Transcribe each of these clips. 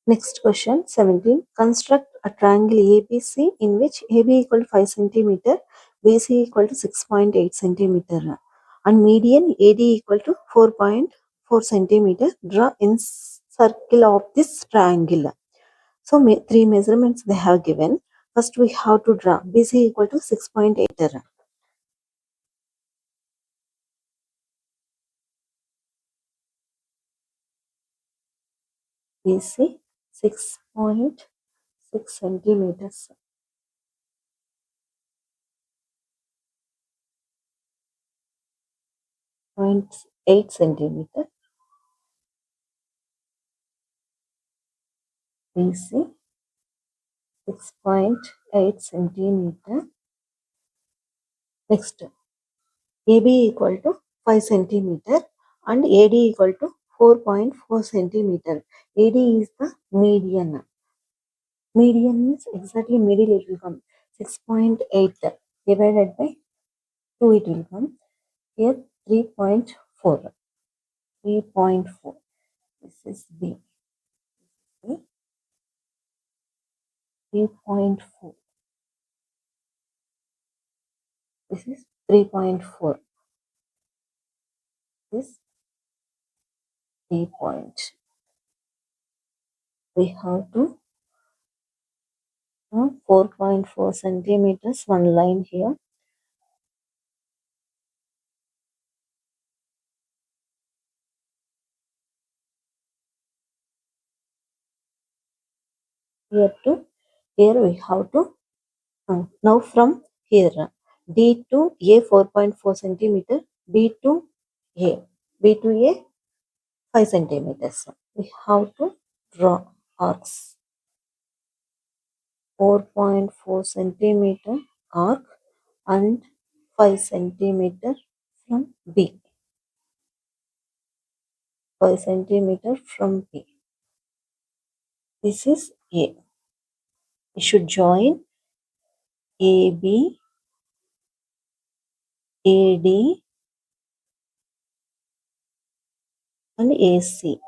Next question 17. Construct a triangle ABC in which AB equal to 5 centimeter, BC equal to 6.8 centimeter, and median AD equal to 4.4 centimeter. Draw in circle of this triangle. So three measurements they have given. First we have to draw BC equal to 6.8. BC 6.6 centimeters. 0.8 centimeter. BC 6.8 centimeter. Next, AB equal to 5 centimeter and AD equal to 4.4 centimeter. AD is the median. Median means exactly middle it will come. 6.8 divided by 2 it will come. Here 3.4. 3.4. This is B. 3.4. This is 3.4. This 3 point. We have to 4.4 centimeters, one line here. Here we have to now from here D to A 4.4 centimeter, B to A, B to A 5 centimeters. We have to draw arcs. 4.4 centimeter arc and 5 centimeter from B. 5 centimeter from B. This is A. We should join AB, AD and AC.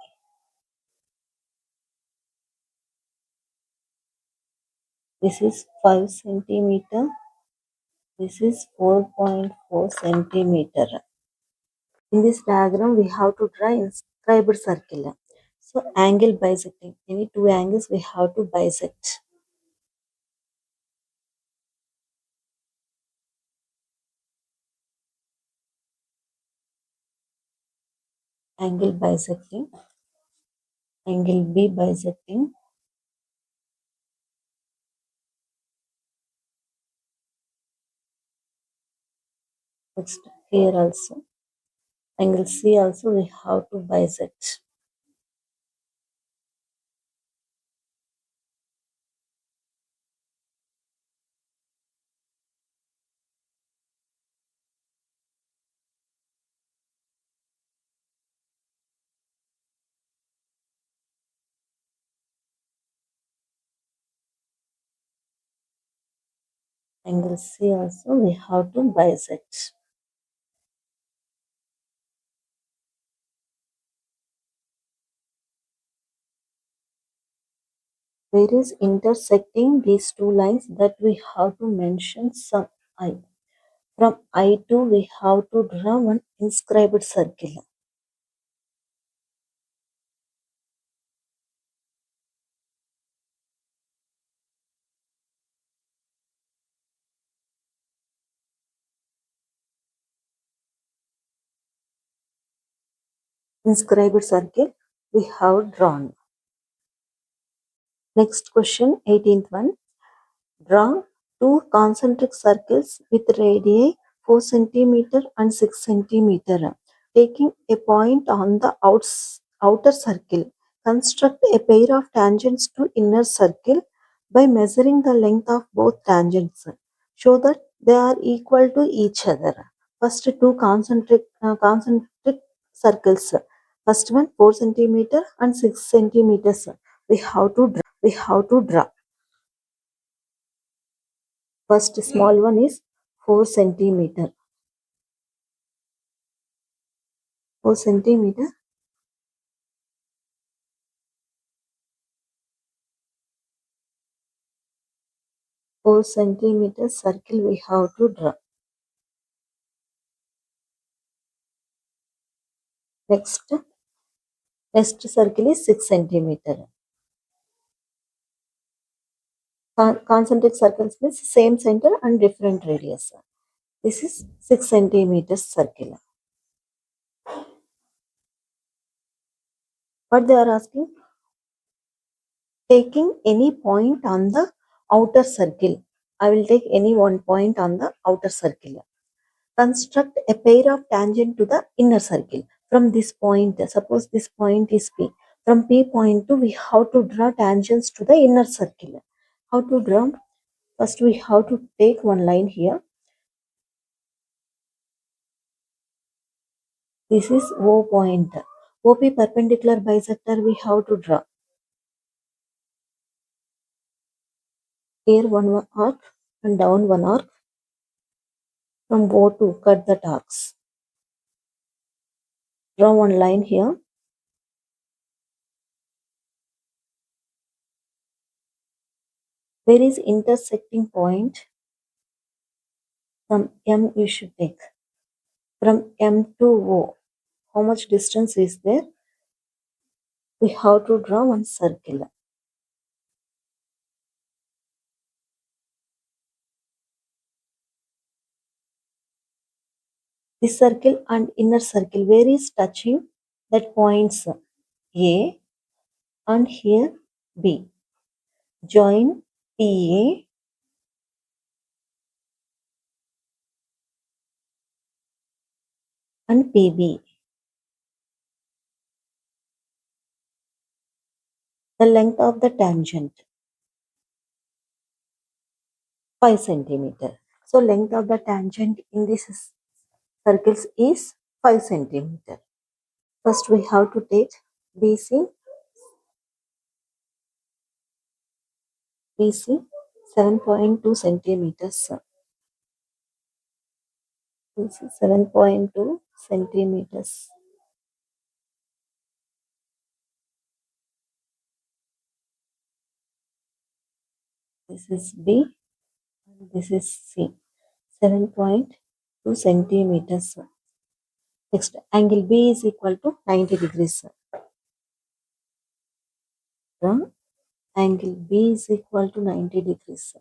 This is 5 centimeter. This is 4.4 centimeter. In this diagram, we have to draw inscribed circle. So angle bisecting. Any two angles we have to bisect. Angle bisecting. Angle B bisecting. Next here also. Angle C also we have to bisect. Angle C also we have to bisect. Where is intersecting these two lines that we have to mention some I. From I to we have to draw one inscribed circle. Inscribed circle we have drawn. Next question, 18th one. Draw two concentric circles with radii 4 centimeter and 6 centimeter. Taking a point on the outer circle, construct a pair of tangents to inner circle by measuring the length of both tangents. Show that they are equal to each other. First two concentric circles. First one 4 centimeter and 6 centimeters. We have to draw. First small one is 4 centimeter. 4 centimeter. 4 centimeter circle we have to draw. Next circle is 6 centimeter. Concentric circles means same center and different radius. This is 6 centimeters circle. What they are asking? Taking any point on the outer circle. I will take any one point on the outer circle. Construct a pair of tangent to the inner circle. From this point, suppose this point is P. From P point to we have to draw tangents to the inner circle. How to draw? First we have to take one line here. This is O point. OP perpendicular bisector we have to draw. Here one arc and down one arc. From O to cut the arcs. Draw one line here. Where is intersecting point? From M you should take. From M to O. How much distance is there? We have to draw one circle. This circle and inner circle, where is touching? That points A and here B. Join PA and PB. The length of the tangent 5 centimeter. So length of the tangent in this circles is 5 centimeter. First we have to take BC 7.2 centimeters. This is 7.2 centimeters. This is B and this is C. 7.2 centimeters. Next, angle B is equal to 90 degrees. From angle B is equal to 90 degrees.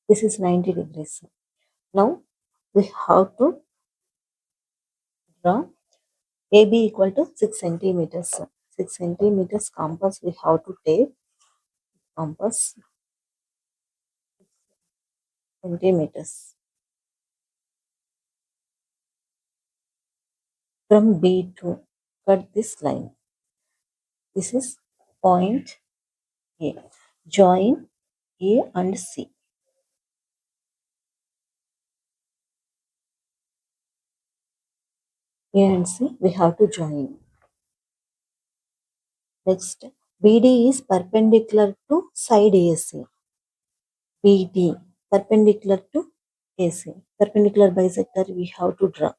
This is 90 degrees. Now we have to draw AB equal to 6 centimeters. 6 centimeters compass we have to take. Compass centimeters. From B to cut this line. This is point A. Join A and C. A and C we have to join. Next, BD is perpendicular to side AC. BD perpendicular to AC. Perpendicular bisector we have to draw.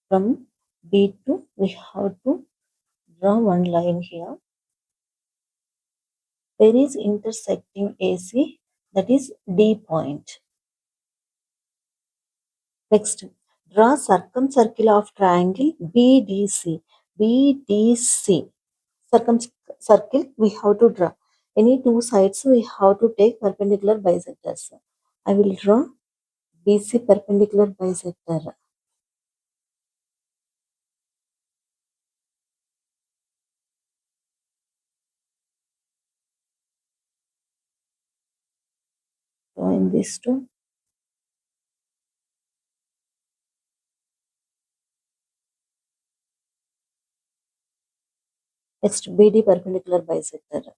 From B to we have to draw one line here. There is intersecting AC, that is D point. Next, draw circumcircle of triangle BDC. BDC. Circle we have to draw. Any two sides we have to take perpendicular bisectors. I will draw BC perpendicular bisector. Join these two. Next, BD perpendicular bisector.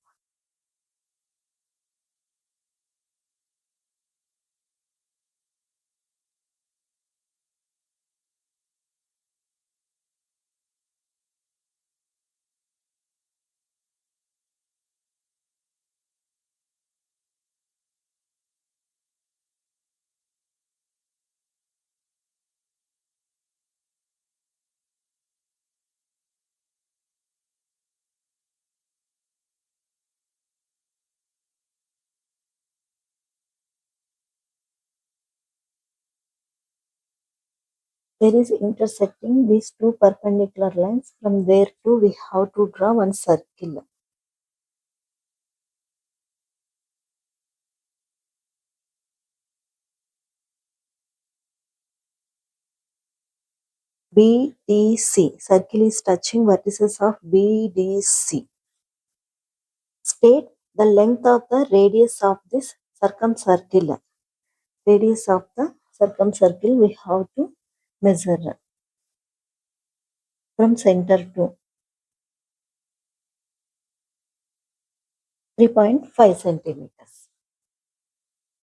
There is intersecting these two perpendicular lines. From there to we have to draw one circle. BDC. Circle is touching vertices of BDC. State the length of the radius of this circumcircle. Radius of the circumcircle we have to measure from center to 3.5 centimeters.